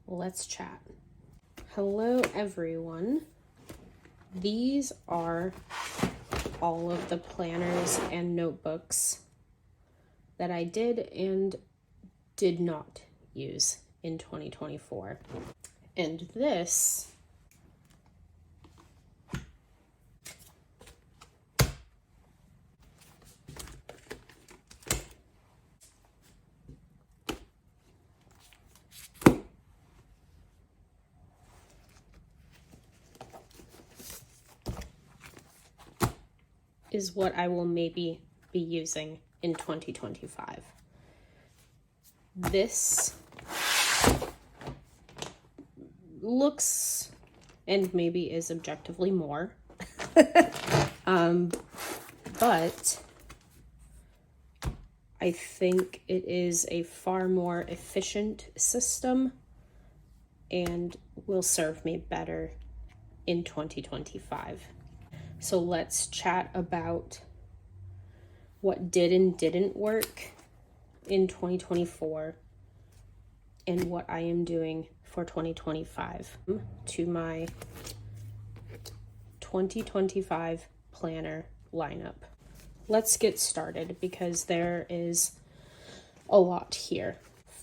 let's chat. Hello, everyone. These are all of the planners and notebooks that I did and did not use in 2024. And this is what I will maybe be using in 2025. This looks and maybe is objectively more, but I think it is a far more efficient system and will serve me better in 2025. So let's chat about what did and didn't work in 2024 and what I am doing for 2025 to my 2025 planner lineup. Let's get started because there is a lot here.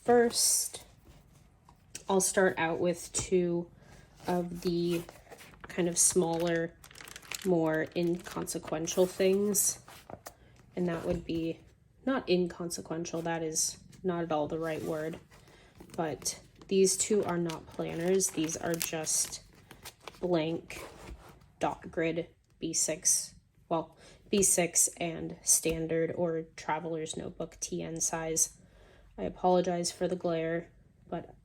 First, I'll start out with two of the kind of smaller, more inconsequential things, and that would be not inconsequential, that is not at all the right word, but these two are not planners. These are just blank dot grid B6, well, B6 and standard or traveler's notebook TN size. I apologize for the glare, but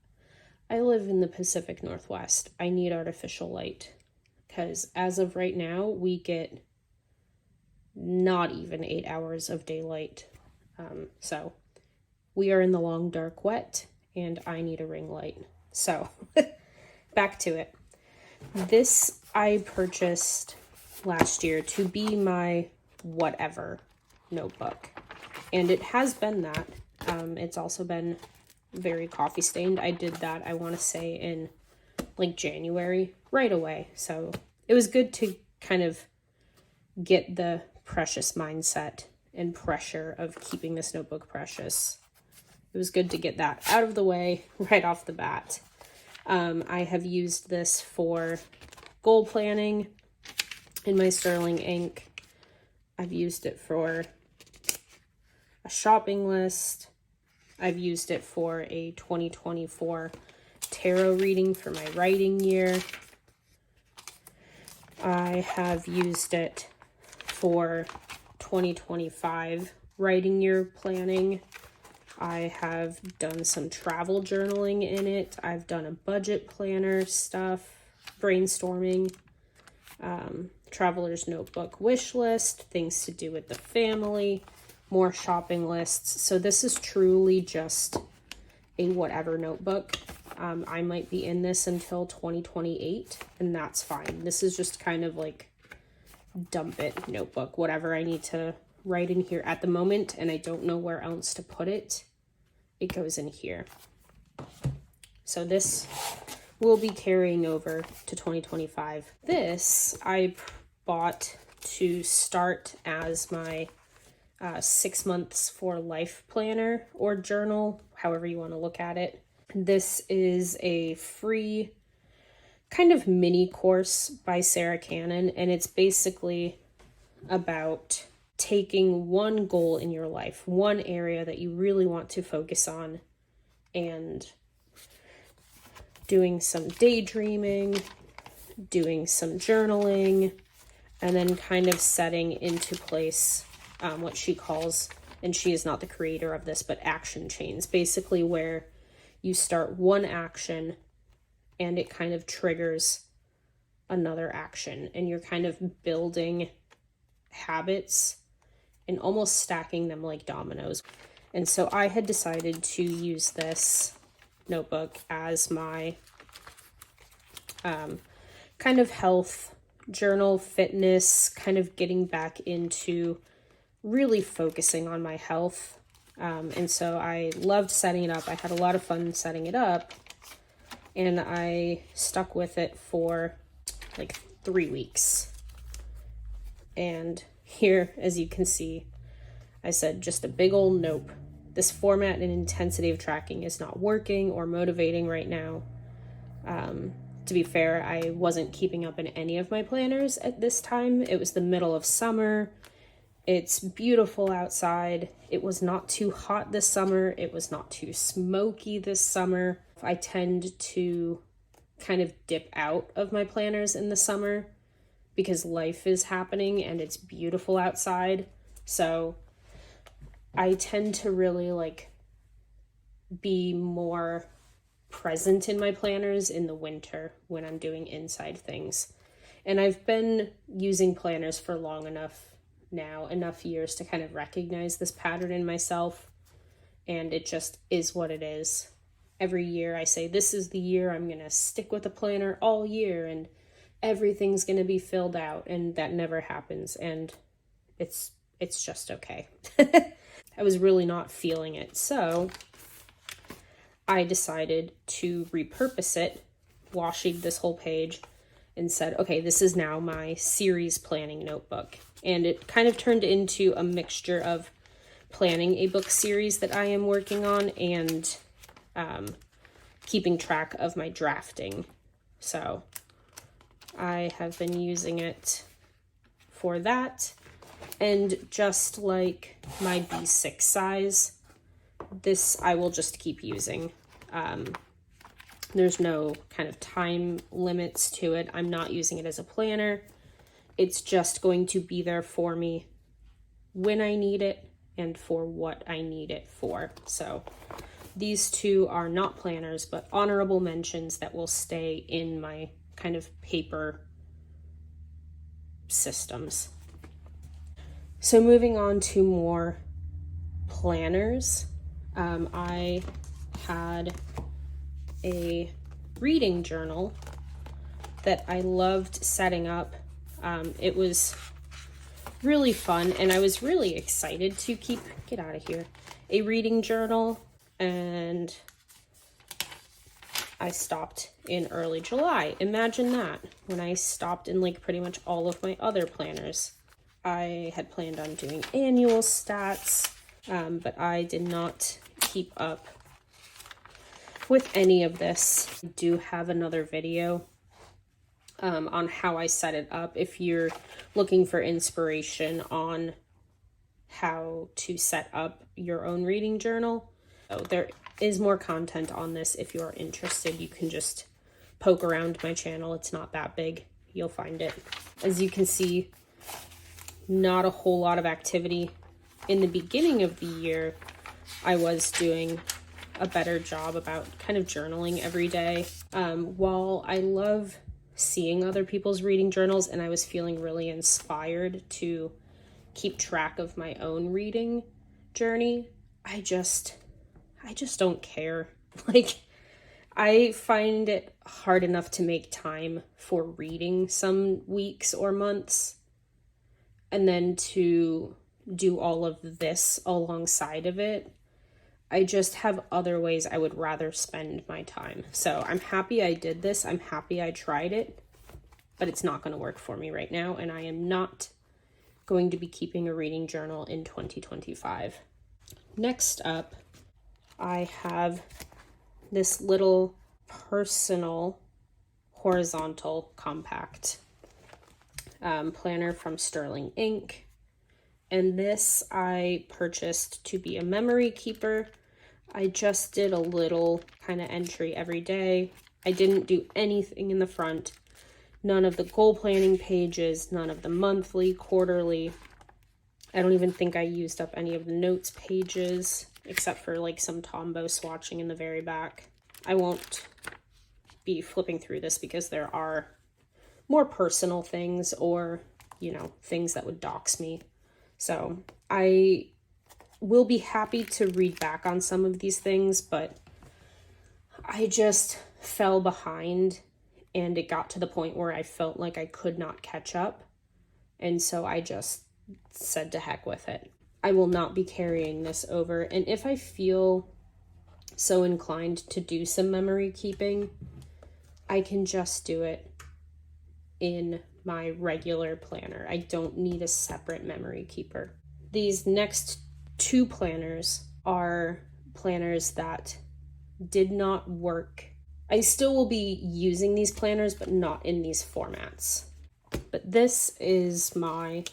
I live in the Pacific Northwest. I need artificial light because as of right now, we get not even 8 hours of daylight. So we are in the long, dark, wet, and I need a ring light. So back to it. This I purchased last year to be my whatever notebook. And it has been that. It's also been very coffee stained. I did that, I want to say, in like January, right away. So it was good to kind of get the precious mindset and pressure of keeping this notebook precious. It was good to get that out of the way right off the bat. I have used this for goal planning in my Sterling ink. I've used it for a shopping list. I've used it for a 2024 tarot reading for my writing year. I have used it for 2025 writing year planning. I have done some travel journaling in it. I've done a budget planner stuff, brainstorming, traveler's notebook wish list, things to do with the family, more shopping lists. So this is truly just a whatever notebook. I might be in this until 2028, and that's fine. This is just kind of like dump it notebook, whatever I need to write in here at the moment, and I don't know where else to put it. It goes in here. So this will be carrying over to 2025. This I bought to start as my 6 months for life planner or journal, however you want to look at it. This is a free kind of mini course by Sarah Cannon, and it's basically about taking one goal in your life, one area that you really want to focus on, and doing some daydreaming, doing some journaling, and then kind of setting into place what she calls, and she is not the creator of this, but action chains, basically where you start one action and it kind of triggers another action, and you're kind of building habits and almost stacking them like dominoes. And so I had decided to use this notebook as my kind of health journal, fitness, kind of getting back into really focusing on my health. And so I loved setting it up. I had a lot of fun setting it up. and I stuck with it for like 3 weeks. And here, as you can see, I said just a big old nope. This format and intensity of tracking is not working or motivating right now. To be fair, I wasn't keeping up in any of my planners at this time. It was the middle of summer. It's beautiful outside. It was not too hot this summer. It was not too smoky this summer. I tend to kind of dip out of my planners in the summer because life is happening and it's beautiful outside. So I tend to really like be more present in my planners in the winter when I'm doing inside things. And I've been using planners for long enough now, enough years to kind of recognize this pattern in myself. And it just is what it is. Every year I say, this is the year I'm going to stick with a planner all year and everything's going to be filled out. And that never happens. And it's just okay. I was really not feeling it. So I decided to repurpose it, washing this whole page, and said, okay, this is now my series planning notebook. And it kind of turned into a mixture of planning a book series that I am working on and keeping track of my drafting. So I have been using it for that. And just like my B6 size, this I will just keep using. There's no kind of time limits to it. I'm not using it as a planner. It's just going to be there for me when I need it and for what I need it for. So these two are not planners, but honorable mentions that will stay in my kind of paper systems. So moving on to more planners, I had a reading journal that I loved setting up. It was really fun, and I was really excited to get out of here, a reading journal, and I stopped in early July. Imagine that, when I stopped in like pretty much all of my other planners. I had planned on doing annual stats, but I did not keep up with any of this. I do have another video on how I set it up if you're looking for inspiration on how to set up your own reading journal. So there is more content on this if you're interested. You can just poke around my channel. It's not that big. You'll find it. As you can see, not a whole lot of activity. In the beginning of the year, I was doing a better job about kind of journaling every day. While I love seeing other people's reading journals and I was feeling really inspired to keep track of my own reading journey, I just don't care. Like, I find it hard enough to make time for reading some weeks or months, and then to do all of this alongside of it. I just have other ways I would rather spend my time. So I'm happy I did this. I'm happy I tried it, but it's not going to work for me right now. And I am not going to be keeping a reading journal in 2025. Next up, I have this little personal horizontal compact planner from Sterling Ink. And this I purchased to be a memory keeper. I just did a little kind of entry every day. I didn't do anything in the front. None of the goal planning pages, none of the monthly, quarterly. I don't even think I used up any of the notes pages, except for like some Tombow swatching in the very back. I won't be flipping through this because there are more personal things or, you know, things that would dox me. So I will be happy to read back on some of these things, but I just fell behind and it got to the point where I felt like I could not catch up. And so I just said to heck with it. I will not be carrying this over. And if I feel so inclined to do some memory keeping, I can just do it in my regular planner. I don't need a separate memory keeper. These next two planners are planners that did not work. I still will be using these planners, but not in these formats. But this is my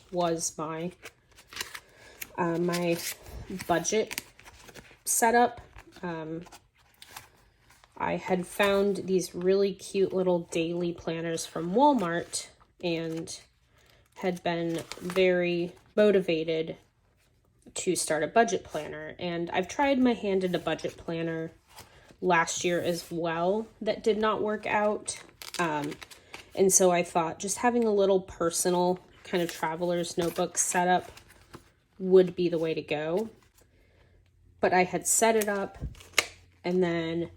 budget setup. I had found these really cute little daily planners from Walmart and had been very motivated to start a budget planner. And I've tried my hand at a budget planner last year as well that did not work out. And so I thought just having a little personal kind of traveler's notebook setup would be the way to go. But I had set it up and then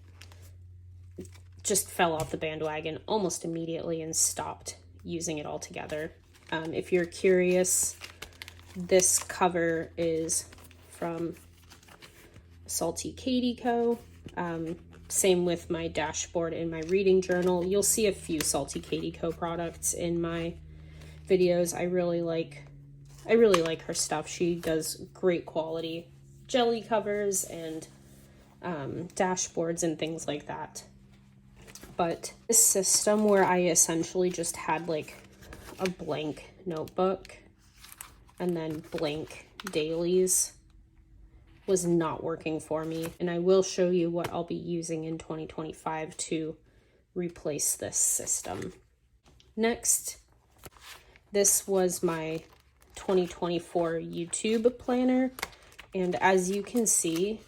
just fell off the bandwagon almost immediately and stopped using it altogether. If you're curious, this cover is from Salty Katie Co. Same with my dashboard in my reading journal. You'll see a few Salty Katie Co. products in my videos. I really like her stuff. She does great quality jelly covers and dashboards and things like that. But this system where I essentially just had like a blank notebook and then blank dailies was not working for me. And I will show you what I'll be using in 2025 to replace this system. Next, this was my 2024 YouTube planner. And as you can see,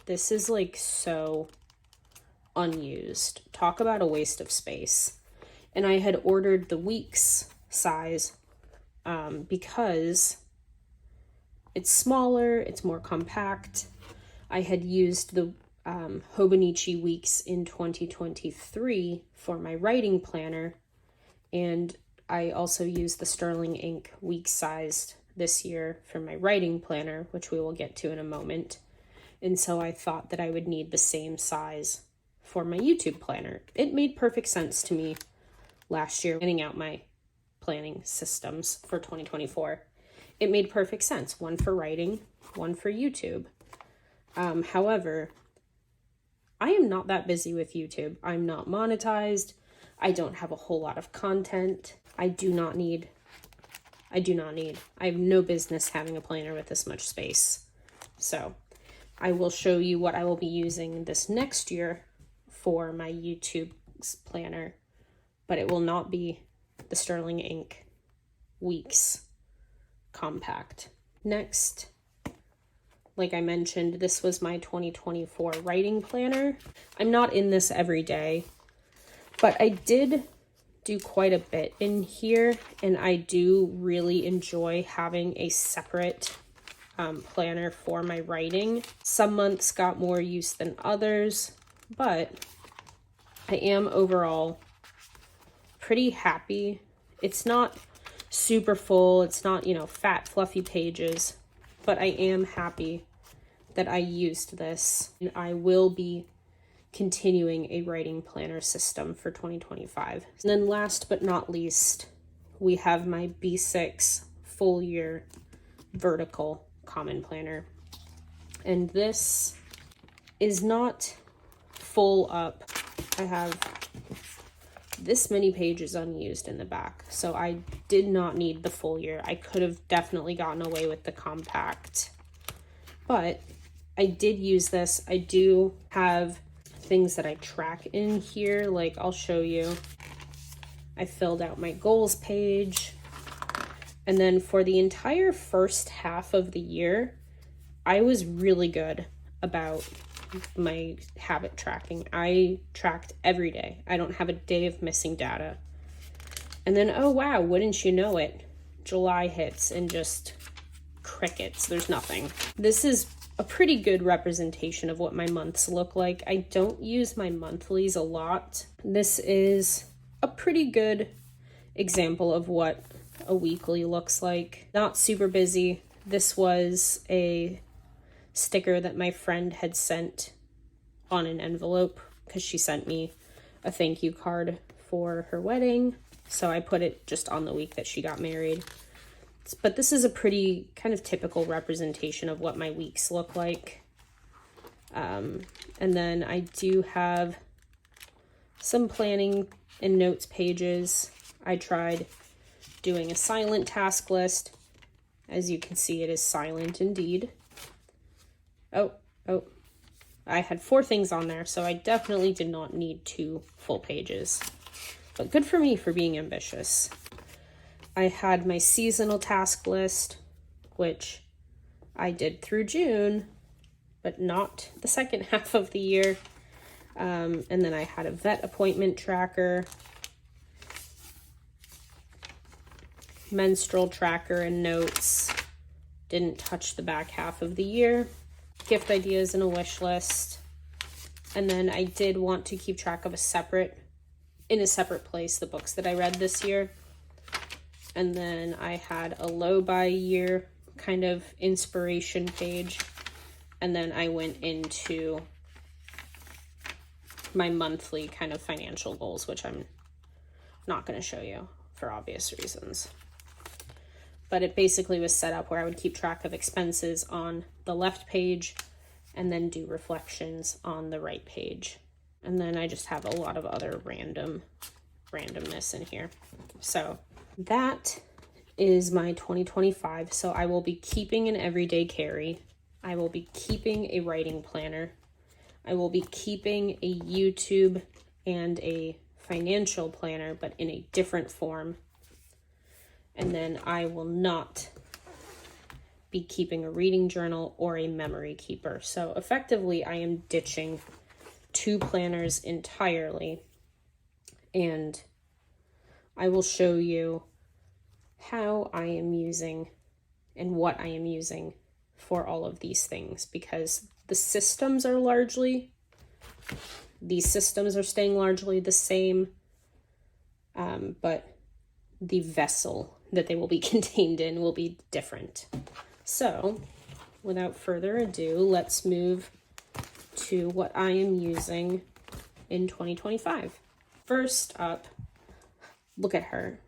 this is like so unused. Talk about a waste of space. And I had ordered the weeks size because it's smaller, it's more compact. I had used the Hobonichi weeks in 2023 for my writing planner, and I also used the Sterling Ink week sized this year for my writing planner, which we will get to in a moment. And so I thought that I would need the same size for my YouTube planner. It made perfect sense to me last year, planning out my planning systems for 2024. It made perfect sense. One for writing, one for YouTube. However, I am not that busy with YouTube. I'm not monetized. I don't have a whole lot of content. I have no business having a planner with this much space. So I will show you what I will be using this next year for my YouTube planner, but it will not be the Sterling Ink Weeks Compact. Next, like I mentioned, this was my 2024 writing planner. I'm not in this every day, but I did do quite a bit in here, and I do really enjoy having a separate planner for my writing. Some months got more use than others, but I am overall pretty happy. It's not super full, it's not, fat fluffy pages, but I am happy that I used this, and I will be continuing a writing planner system for 2025. And then last but not least, we have my B6 full year vertical common planner. And this is not full up. I have this many pages unused in the back, so I did not need the full year. I could have definitely gotten away with the compact, but I did use this. I do have things that I track in here, like I'll show you. I filled out my goals page, and then for the entire first half of the year, I was really good about my habit tracking. I tracked every day. I don't have a day of missing data. And then, oh wow, wouldn't you know it, July hits and just crickets. There's nothing. This is a pretty good representation of what my months look like. I don't use my monthlies a lot. This is a pretty good example of what a weekly looks like. Not super busy. This was a sticker that my friend had sent on an envelope because she sent me a thank you card for her wedding. So I put it just on the week that she got married. But this is a pretty kind of typical representation of what my weeks look like. And then I do have some planning and notes pages. I tried doing a silent task list. As you can see, it is silent indeed. Oh, I had 4 things on there, so I definitely did not need 2 full pages. But good for me for being ambitious. I had my seasonal task list, which I did through June, but not the second half of the year. And then I had a vet appointment tracker, menstrual tracker and notes. Didn't touch the back half of the year. Gift ideas and a wish list. And then I did want to keep track of in a separate place, the books that I read this year. And then I had a low by year kind of inspiration page. And then I went into my monthly kind of financial goals, which I'm not going to show you for obvious reasons. But it basically was set up where I would keep track of expenses on the left page and then do reflections on the right page. And then I just have a lot of other randomness in here. So that is my 2025. So I will be keeping an everyday carry. I will be keeping a writing planner. I will be keeping a YouTube and a financial planner, but in a different form. And then I will not be keeping a reading journal or a memory keeper. So effectively, I am ditching 2 planners entirely. And I will show you how I am using and what I am using for all of these things, because these systems are staying largely the same, but the vessel that they will be contained in will be different. So without further ado, let's move to what I am using in 2025. First up, look at her.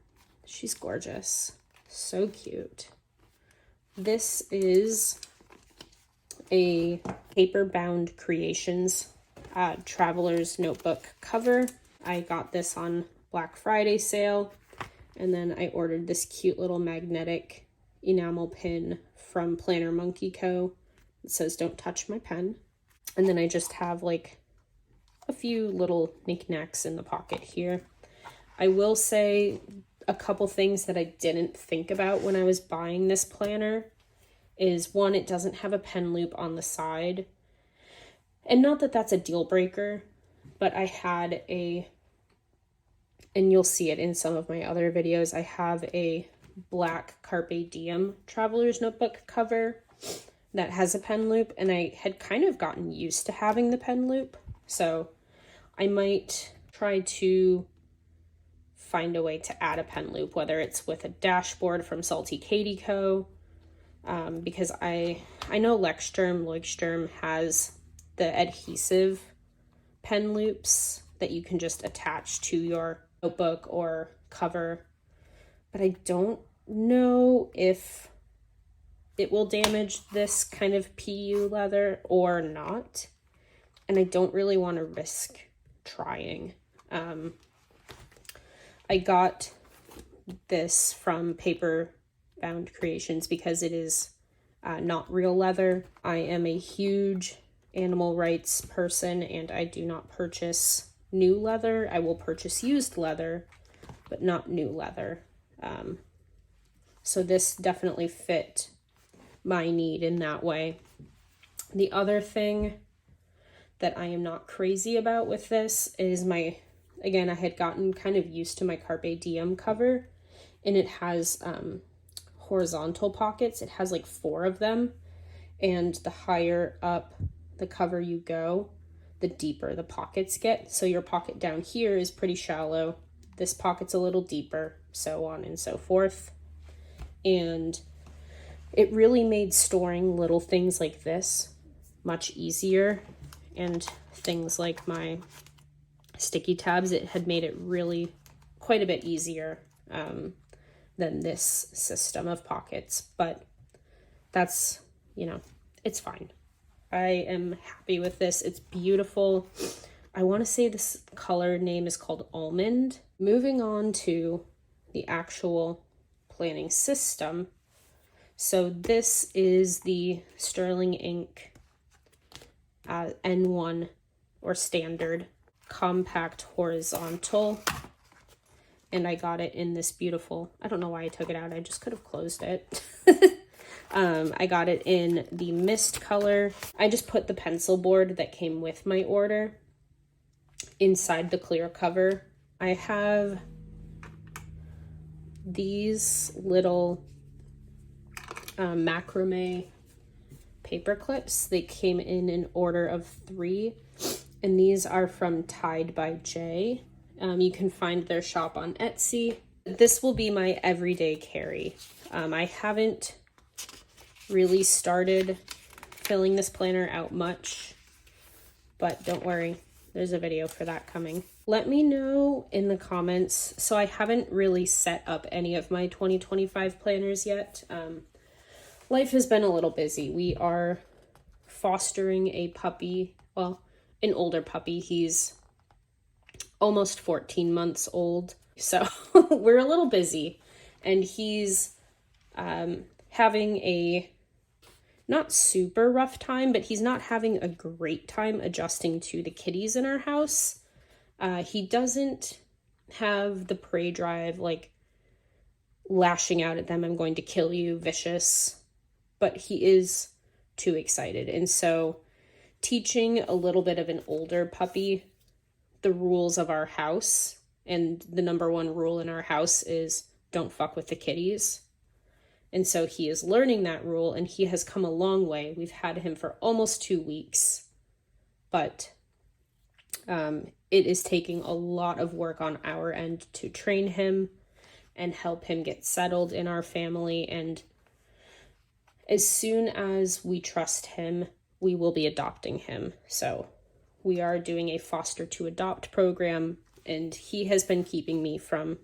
She's gorgeous. So cute. This is a paper-bound Creations Traveler's Notebook cover. I got this on Black Friday sale. And then I ordered this cute little magnetic enamel pin from Planner Monkey Co. It says, "Don't touch my pen." And then I just have like a few little knickknacks in the pocket here. I will say a couple things that I didn't think about when I was buying this planner is, one, it doesn't have a pen loop on the side. And not that that's a deal breaker, but I had and you'll see it in some of my other videos, I have a black Carpe Diem Traveler's Notebook cover that has a pen loop, and I had kind of gotten used to having the pen loop. So I might try to find a way to add a pen loop, whether it's with a dashboard from Salty Katie Co. Because I know Leuchtturm has the adhesive pen loops that you can just attach to your notebook or cover, but I don't know if it will damage this kind of PU leather or not, and I don't really want to risk trying. I got this from Paper Bound Creations because it is not real leather. I am a huge animal rights person, and I do not purchase new leather. I will purchase used leather, but not new leather. So this definitely fit my need in that way. The other thing that I am not crazy about with this is again, I had gotten kind of used to my Carpe Diem cover, and it has horizontal pockets. It has like 4 of them, and the higher up the cover you go, the deeper the pockets get. So your pocket down here is pretty shallow. This pocket's a little deeper, so on and so forth. And it really made storing little things like this much easier. And things like my sticky tabs, it had made it really quite a bit easier than this system of pockets, but that's, you know, it's fine. I am happy with this. It's beautiful. I want to say this color name is called Almond. Moving on to the actual planning system. So this is the Sterling Ink N1 or standard compact horizontal. And I got it in this beautiful, I don't know why I took it out. I just could have closed it. I got it in the mist color. I just put the pencil board that came with my order inside the clear cover. I have these little macrame paper clips. They came in an order of 3, and these are from Tied by J. You can find their shop on Etsy. This will be my everyday carry. I haven't really started filling this planner out much, but don't worry, there's a video for that coming. Let me know in the comments. So I haven't really set up any of my 2025 planners yet. Life has been a little busy. We are fostering a puppy, well, an older puppy. He's almost 14 months old. So we're a little busy, and he's having a not super rough time, but he's not having a great time adjusting to the kitties in our house. He doesn't have the prey drive, like lashing out at them, I'm going to kill you, vicious, but he is too excited. And so teaching a little bit of an older puppy the rules of our house, and the number one rule in our house is don't fuck with the kitties. And so he is learning that rule, and he has come a long way. We've had him for almost 2 weeks, but it is taking a lot of work on our end to train him and help him get settled in our family. And as soon as we trust him, we will be adopting him. So we are doing a foster to adopt program, and he has been keeping me from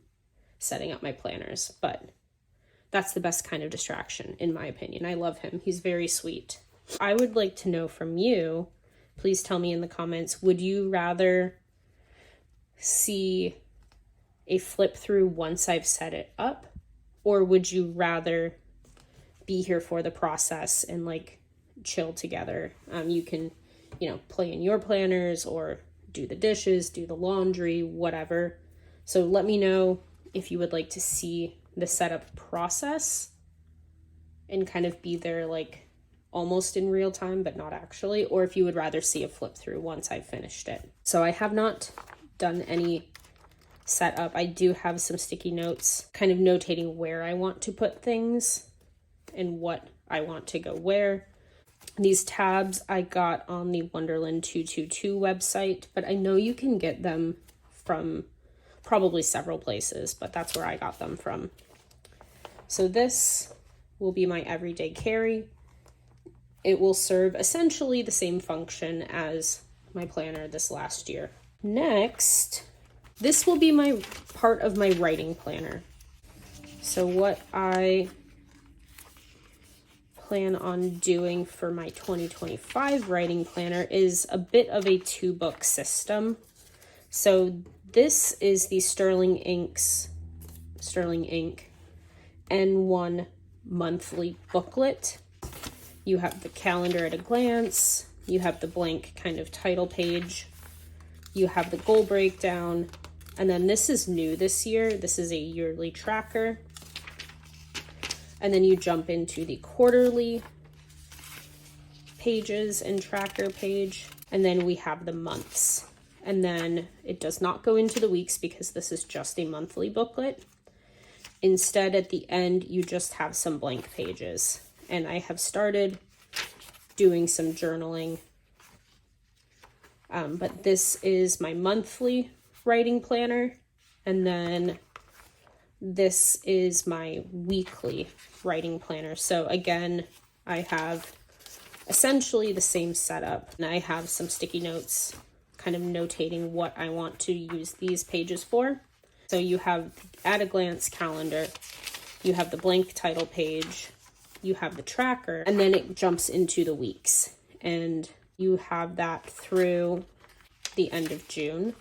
setting up my planners, but that's the best kind of distraction, in my opinion. I love him. He's very sweet. I would like to know from you, please tell me in the comments, would you rather see a flip through once I've set it up, or would you rather be here for the process and like chill together? You can, you know, play in your planners or do the dishes, do the laundry, whatever. So let me know if you would like to see the setup process and kind of be there like almost in real time, but not actually, or if you would rather see a flip through once I've finished it. So I have not done any setup. I do have some sticky notes kind of notating where I want to put things and what I want to go where. These tabs I got on the Wonderland 222 website, but I know you can get them from probably several places, but that's where I got them from. So this will be my everyday carry. It will serve essentially the same function as my planner this last year. Next, this will be my part of my writing planner. So what I plan on doing for my 2025 writing planner is a bit of a 2-book system. So this is the Sterling Ink N1 monthly booklet. You have the calendar at a glance, you have the blank kind of title page, you have the goal breakdown, and then this is new this year. This is a yearly tracker. And then you jump into the quarterly pages and tracker page, and then we have the months. And then it does not go into the weeks because this is just a monthly booklet. Instead, at the end, you just have some blank pages. And I have started doing some journaling. But this is my monthly writing planner. And then this is my weekly writing planner. So again, I have essentially the same setup. And I have some sticky notes kind of notating what I want to use these pages for. So you have at a glance calendar, you have the blank title page, you have the tracker, and then it jumps into the weeks. And you have that through the end of June.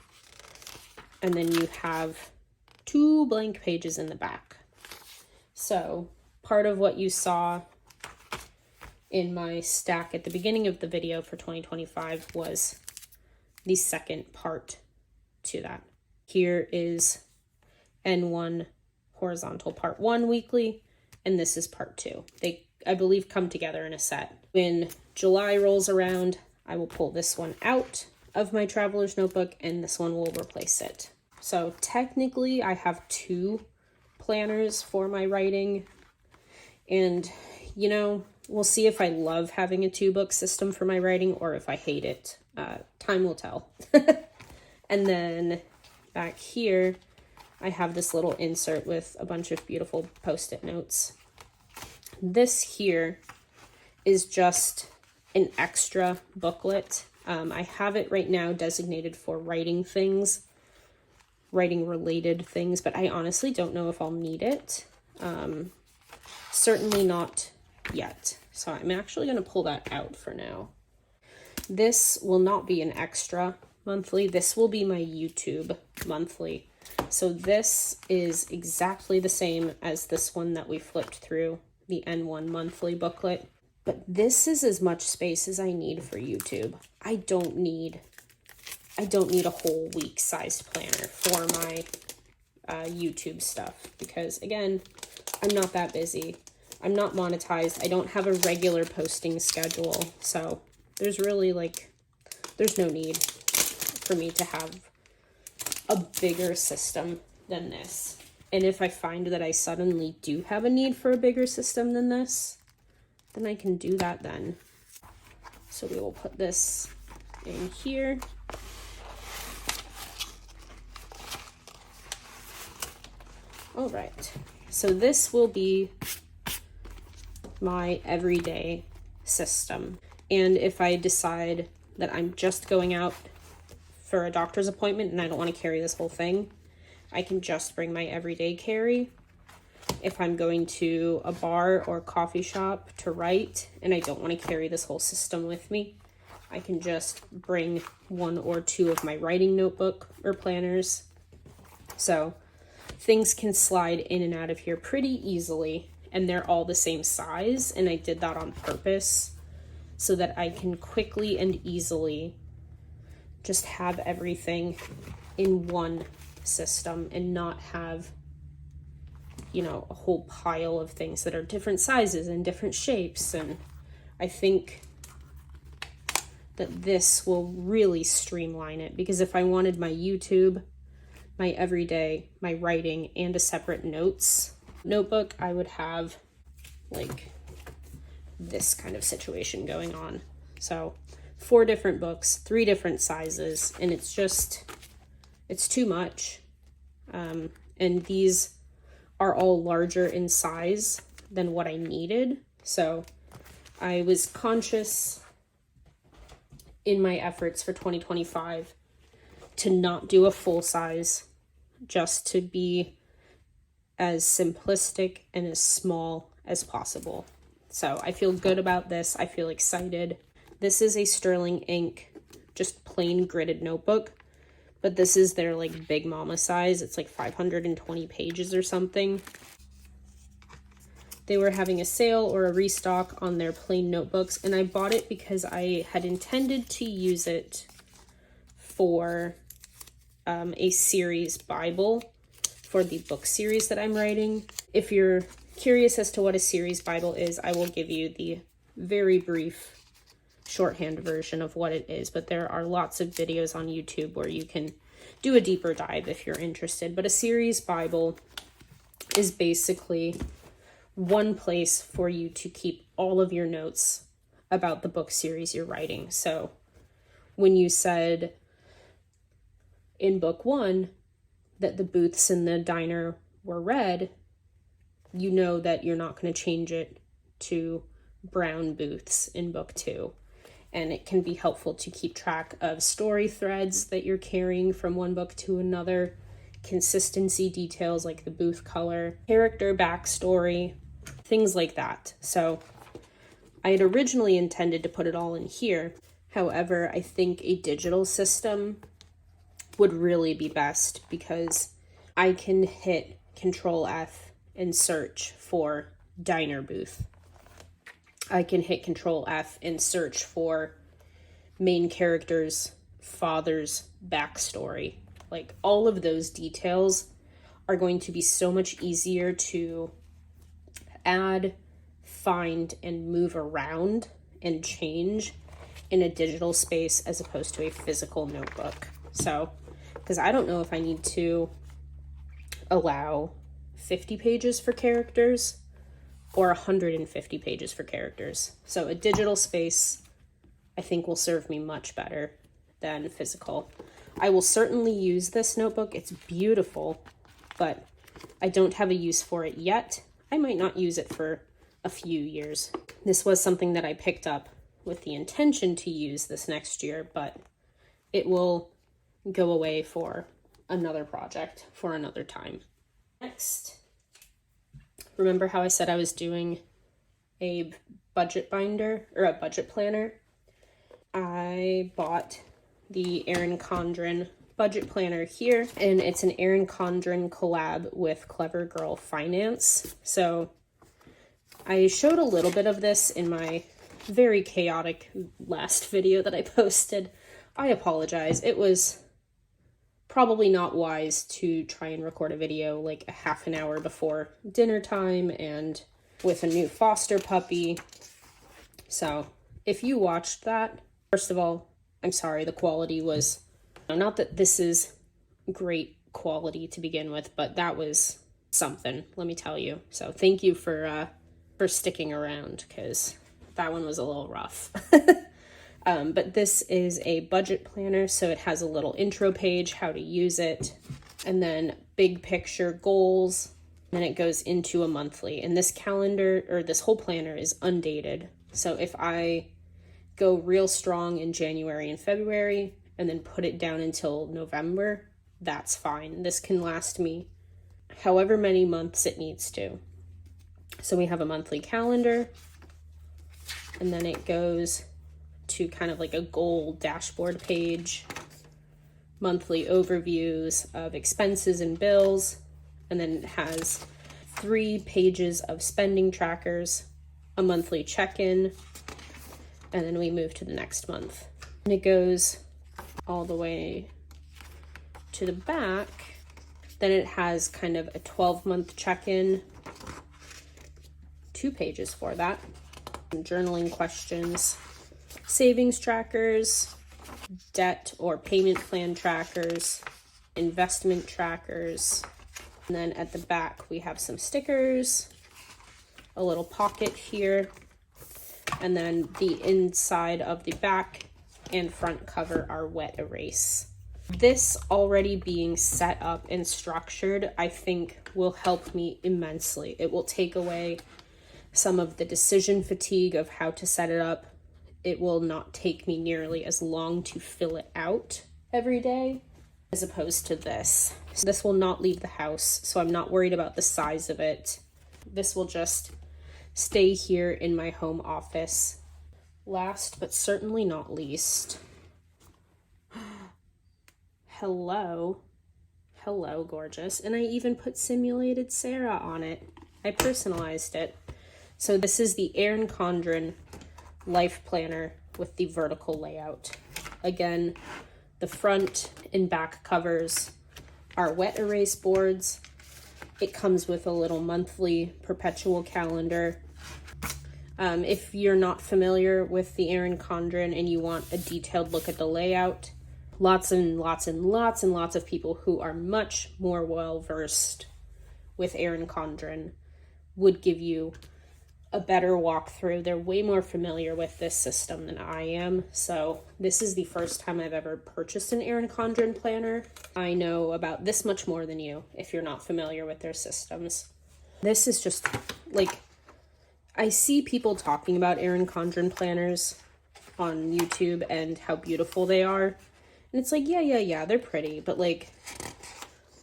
And then you have 2 blank pages in the back. So part of what you saw in my stack at the beginning of the video for 2025 was the second part to that. Here is N1 horizontal part 1 weekly, and this is part 2. They, I believe, come together in a set. When July rolls around, I will pull this one out of my traveler's notebook and this one will replace it. So technically I have 2 planners for my writing, and you know, we'll see if I love having a 2-book system for my writing or if I hate it. Time will tell. And then back here, I have this little insert with a bunch of beautiful post-it notes. This here is just an extra booklet. I have it right now designated for writing things, writing related things, but I honestly don't know if I'll need it. Certainly not yet. So I'm actually going to pull that out for now. This will not be an extra monthly. This will be my YouTube monthly. So this is exactly the same as this one that we flipped through, the N1 monthly booklet. But this is as much space as I need for YouTube. I don't need a whole week sized planner for my YouTube stuff because, again, I'm not that busy. I'm not monetized. I don't have a regular posting schedule. So there's really there's no need for me to have a bigger system than this. And if I find that I suddenly do have a need for a bigger system than this, then I can do that then. So we will put this in here. All right, so this will be my everyday system. And if I decide that I'm just going out for a doctor's appointment and I don't want to carry this whole thing, I can just bring my everyday carry. If I'm going to a bar or coffee shop to write and I don't want to carry this whole system with me, I can just bring 1 or 2 of my writing notebook or planners. So things can slide in and out of here pretty easily, and they're all the same size, and I did that on purpose so that I can quickly and easily just have everything in one system and not have, you know, a whole pile of things that are different sizes and different shapes. And I think that this will really streamline it, because if I wanted my YouTube, my everyday, my writing, and a separate notebook, I would have like this kind of situation going on. So 4 different books, 3 different sizes, and it's too much. And these are all larger in size than what I needed. So I was conscious in my efforts for 2025 to not do a full size, just to be as simplistic and as small as possible. So I feel good about this. I feel excited. This is a Sterling ink, just plain gridded notebook, but this is their like Big Mama size. It's like 520 pages or something. They were having a sale or a restock on their plain notebooks, and I bought it because I had intended to use it for a series Bible for the book series that I'm writing. If you're curious as to what a series Bible is, I will give you the very brief shorthand version of what it is, but there are lots of videos on YouTube where you can do a deeper dive if you're interested. But a series Bible is basically one place for you to keep all of your notes about the book series you're writing. So when you said in book 1 that the booths in the diner were red, you know that you're not going to change it to brown booths in book 2. and it can be helpful to keep track of story threads that you're carrying from one book to another, consistency details like the booth color, character backstory, things like that. So I had originally intended to put it all in here. However, I think a digital system would really be best because I can hit Control F and search for diner booth. I can hit Control F and search for main character's father's backstory. Like, all of those details are going to be so much easier to add, find, and move around and change in a digital space as opposed to a physical notebook. So, because I don't know if I need to allow 50 pages for characters or 150 pages for characters. So a digital space, I think, will serve me much better than physical. I will certainly use this notebook. It's beautiful, but I don't have a use for it yet. I might not use it for a few years. This was something that I picked up with the intention to use this next year, but it will go away for another project for another time. Next, remember how I said I was doing a budget binder or a budget planner? I bought the Erin Condren budget planner here, and it's an Erin Condren collab with Clever Girl Finance. So I showed a little bit of this in my very chaotic last video that I posted. I apologize. It was probably not wise to try and record a video like a half an hour before dinner time and with a new foster puppy. So if you watched that, first of all, I'm sorry, the quality was, not that this is great quality to begin with, but that was something, let me tell you. So thank you for sticking around, because that one was a little rough. But this is a budget planner, so it has a little intro page, how to use it, and then big picture goals, and then it goes into a monthly. And this calendar, or this whole planner, is undated. So if I go real strong in January and February, and then put it down until November, that's fine. This can last me however many months it needs to. So we have a monthly calendar, and then it goes to kind of like a goal dashboard page, monthly overviews of expenses and bills, and then it has 3 pages of spending trackers, a monthly check-in, and then we move to the next month. And it goes all the way to the back. Then it has kind of a 12-month check-in, 2 pages for that, some journaling questions, savings trackers, debt or payment plan trackers, investment trackers, and then at the back we have some stickers, a little pocket here, and then the inside of the back and front cover are wet erase. This already being set up and structured, I think, will help me immensely. It will take away some of the decision fatigue of how to set it up. It will not take me nearly as long to fill it out every day as opposed to this. So this will not leave the house, so I'm not worried about the size of it. This will just stay here in my home office. Last but certainly not least, hello, gorgeous. And I even put Simulated Sarah on it. I personalized it. So this is the Erin Condren Life Planner with the vertical layout. Again, the front and back covers are wet erase boards. It comes with a little monthly perpetual calendar. If you're not familiar with the Erin Condren and you want a detailed look at the layout, lots and lots of people who are much more well-versed with Erin Condren would give you a better walkthrough. They're way more familiar with this system than I am. So this is the first time I've ever purchased an Erin Condren planner. I know about this much more than you if you're not familiar with their systems. This is just like, I see people talking about Erin Condren planners on YouTube and how beautiful they are. And it's like, yeah, they're pretty. But like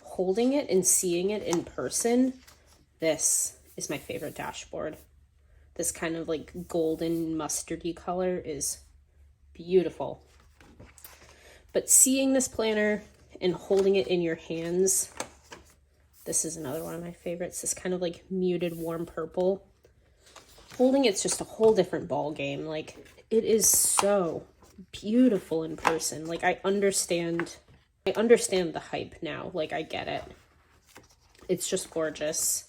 holding it and seeing it in person, this is my favorite dashboard. This kind of like golden mustardy color is beautiful. But seeing this planner and holding it in your hands, this is another one of my favorites. This kind of like muted warm purple. Holding it's just a whole different ball game. Like it is so beautiful in person. Like I understand the hype now. Like I get it. It's just gorgeous.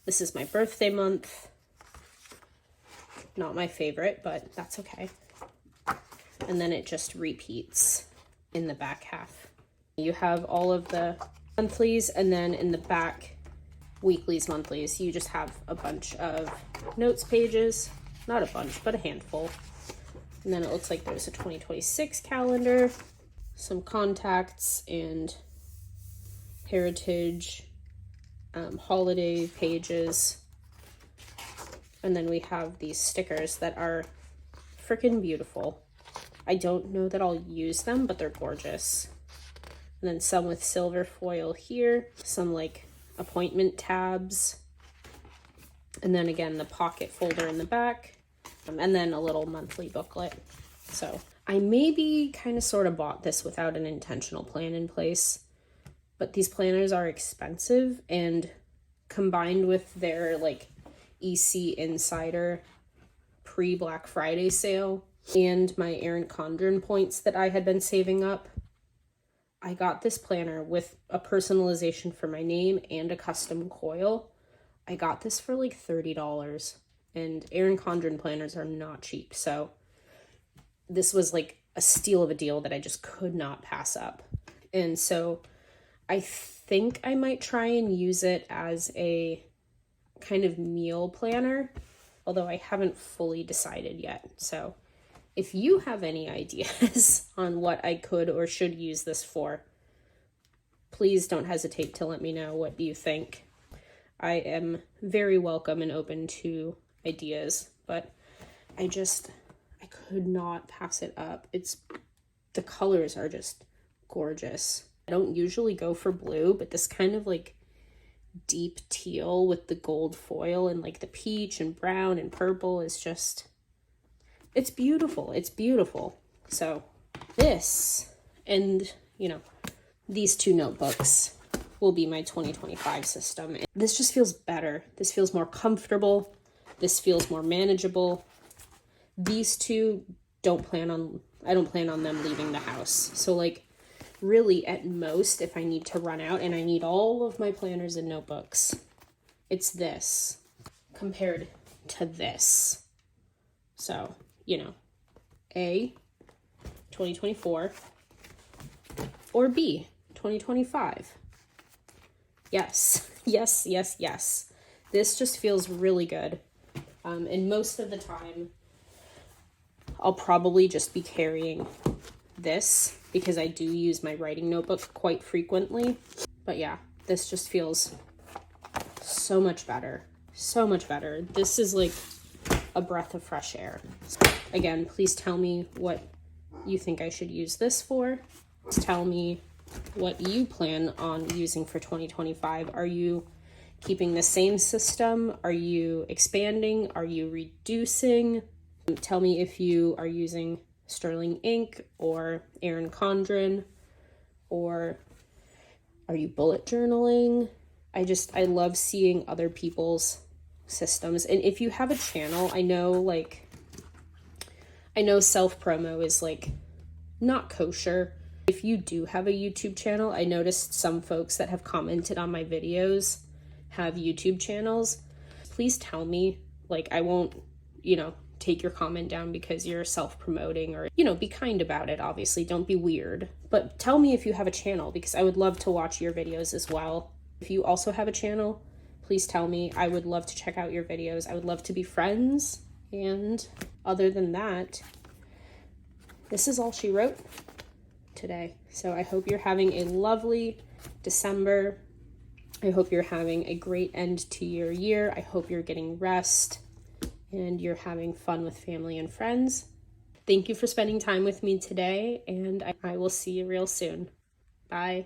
This is my birthday month. Not my favorite, but that's okay. And then it just repeats in the back half. You have all of the monthlies, and then in the back, weeklies, monthlies, you just have a bunch of notes pages. Not a bunch, but a handful. And then it looks like there's a 2026 calendar, some contacts, and heritage, holiday pages. And then we have these stickers that are freaking beautiful. I don't know that I'll use them, but they're gorgeous. And then some with silver foil here, some like appointment tabs. And then again, the pocket folder in the back, and then a little monthly booklet. So I maybe kind of sort of bought this without an intentional plan in place, but these planners are expensive, and combined with their like EC Insider pre-Black Friday sale and my Erin Condren points that I had been saving up, I got this planner with a personalization for my name and a custom coil. I got this for like $30, and Erin Condren planners are not cheap. So this was like a steal of a deal that I just could not pass up. And so I think I might try and use it as a kind of meal planner, although I haven't fully decided yet. So if you have any ideas on what I could or should use this for, please don't hesitate to let me know what you think. I am very welcome and open to ideas, but I could not pass it up. The colors are just gorgeous. I don't usually go for blue, but this kind of like deep teal with the gold foil and like the peach and brown and purple is just, it's beautiful. It's beautiful. So this and, these two notebooks will be my 2025 system. This just feels better. This feels more comfortable. This feels more manageable. These two I don't plan on them leaving the house. So like really at most, if I need to run out and I need all of my planners and notebooks, it's this compared to this. So, A, 2024, or B, 2025. Yes. This just feels really good. And most of the time, I'll probably just be carrying this because I do use my writing notebook quite frequently. But yeah, this just feels so much better. So much better. This is like a breath of fresh air. Again, please tell me what you think I should use this for. Tell me what you plan on using for 2025. Are you keeping the same system? Are you expanding? Are you reducing? Tell me if you are using Sterling ink or Erin Condren, or are you bullet journaling? I love seeing other people's systems. And if you have a channel, I know self-promo is like not kosher. If you do have a YouTube channel, I noticed some folks that have commented on my videos have YouTube channels. Please tell me, like, I won't, take your comment down because you're self-promoting, or, be kind about it. Obviously, don't be weird, but tell me if you have a channel, because I would love to watch your videos as well. If you also have a channel, please tell me. I would love to check out your videos. I would love to be friends. And other than that, this is all she wrote today. So I hope you're having a lovely December. I hope you're having a great end to your year. I hope you're getting rest and you're having fun with family and friends. Thank you for spending time with me today, and I will see you real soon. Bye.